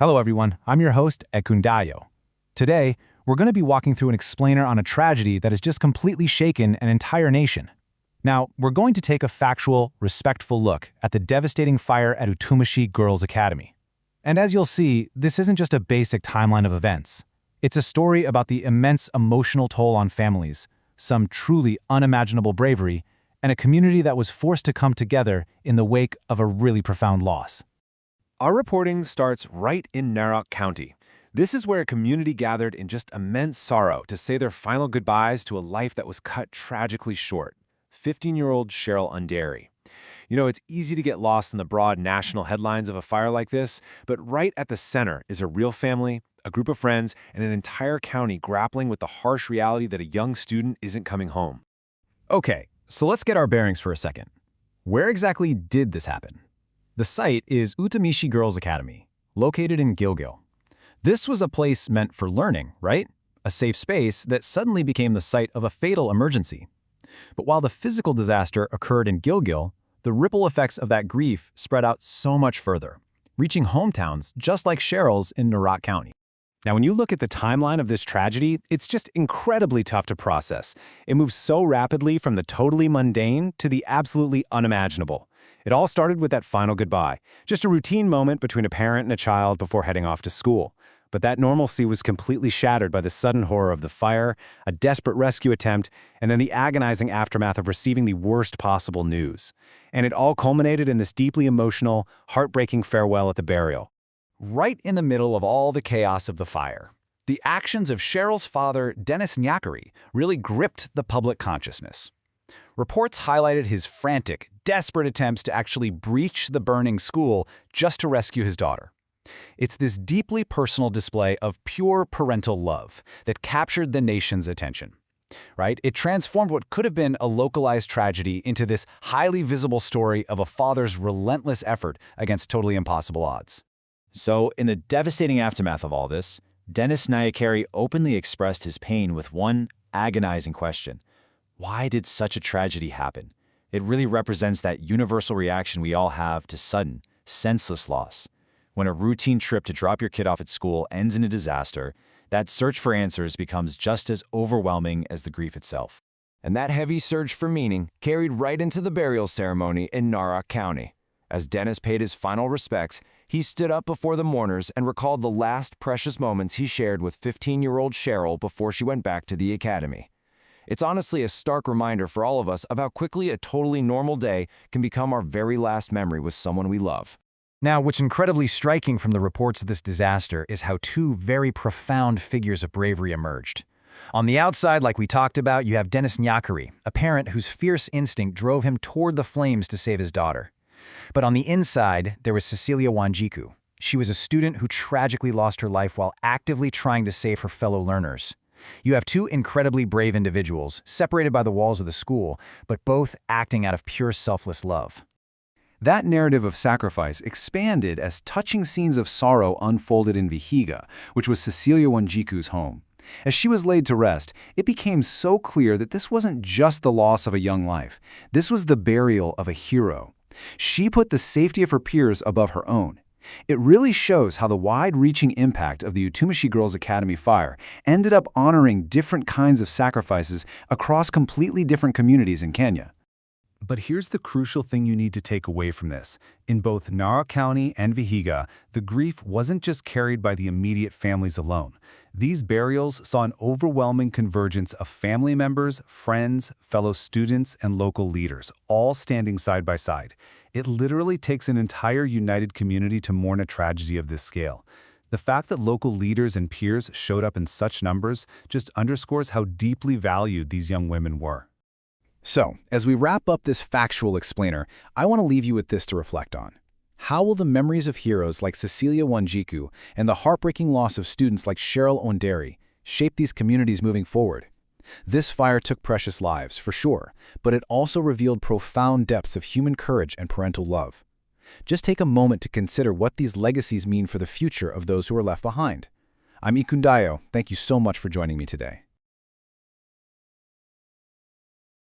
Hello everyone, I'm your host, Ekundayo. Today, we're going to be walking through an explainer on a tragedy that has just completely shaken an entire nation. Now, we're going to take a factual, respectful look at the devastating fire at Utumishi Girls Academy. And as you'll see, this isn't just a basic timeline of events. It's a story about the immense emotional toll on families, some truly unimaginable bravery, and a community that was forced to come together in the wake of a really profound loss. Our reporting starts right in Narok County. This is where a community gathered in just immense sorrow to say their final goodbyes to a life that was cut tragically short. 15-year-old Sheryl Onderi. You know, it's easy to get lost in the broad national headlines of a fire like this, but right at the center is a real family, a group of friends, and an entire county grappling with the harsh reality that a young student isn't coming home. Okay, so let's get our bearings for a second. Where exactly did this happen? The site is Utumishi Girls Academy, located in Gilgil. This was a place meant for learning, right? A safe space that suddenly became the site of a fatal emergency. But while the physical disaster occurred in Gilgil, the ripple effects of that grief spread out so much further, reaching hometowns just like Sheryl's in Narok County. Now, when you look at the timeline of this tragedy, it's just incredibly tough to process. It moves so rapidly from the totally mundane to the absolutely unimaginable. It all started with that final goodbye, just a routine moment between a parent and a child before heading off to school. But that normalcy was completely shattered by the sudden horror of the fire, a desperate rescue attempt, and then the agonizing aftermath of receiving the worst possible news. And it all culminated in this deeply emotional, heartbreaking farewell at the burial. Right in the middle of all the chaos of the fire, the actions of Sheryl's father, Dennis Nyakari, really gripped the public consciousness. Reports highlighted his frantic, desperate attempts to actually breach the burning school just to rescue his daughter. It's this deeply personal display of pure parental love that captured the nation's attention. Right? It transformed what could have been a localized tragedy into this highly visible story of a father's relentless effort against totally impossible odds. So, in the devastating aftermath of all this, Dennis Nyakari openly expressed his pain with one agonizing question. Why did such a tragedy happen? It really represents that universal reaction we all have to sudden, senseless loss. When a routine trip to drop your kid off at school ends in a disaster, that search for answers becomes just as overwhelming as the grief itself. And that heavy search for meaning carried right into the burial ceremony in Narok County. As Dennis paid his final respects, he stood up before the mourners and recalled the last precious moments he shared with 15-year-old Sheryl before she went back to the academy. It's honestly a stark reminder for all of us of how quickly a totally normal day can become our very last memory with someone we love. Now, what's incredibly striking from the reports of this disaster is how two very profound figures of bravery emerged. On the outside, like we talked about, you have Dennis Nyakari, a parent whose fierce instinct drove him toward the flames to save his daughter. But on the inside, there was Cecilia Wanjiku. She was a student who tragically lost her life while actively trying to save her fellow learners. You have two incredibly brave individuals, separated by the walls of the school, but both acting out of pure selfless love. That narrative of sacrifice expanded as touching scenes of sorrow unfolded in Vihiga, which was Cecilia Wanjiku's home. As she was laid to rest, it became so clear that this wasn't just the loss of a young life. This was the burial of a hero. She put the safety of her peers above her own. It really shows how the wide-reaching impact of the Utumishi Girls Academy fire ended up honoring different kinds of sacrifices across completely different communities in Kenya. But here's the crucial thing you need to take away from this. In both Narok County and Vihiga, the grief wasn't just carried by the immediate families alone. These burials saw an overwhelming convergence of family members, friends, fellow students, and local leaders, all standing side by side. It literally takes an entire united community to mourn a tragedy of this scale. The fact that local leaders and peers showed up in such numbers just underscores how deeply valued these young women were. So, as we wrap up this factual explainer, I want to leave you with this to reflect on. How will the memories of heroes like Cecilia Wanjiku and the heartbreaking loss of students like Sheryl Onderi shape these communities moving forward? This fire took precious lives, for sure, but it also revealed profound depths of human courage and parental love. Just take a moment to consider what these legacies mean for the future of those who are left behind. I'm Ekundayo. Thank you so much for joining me today.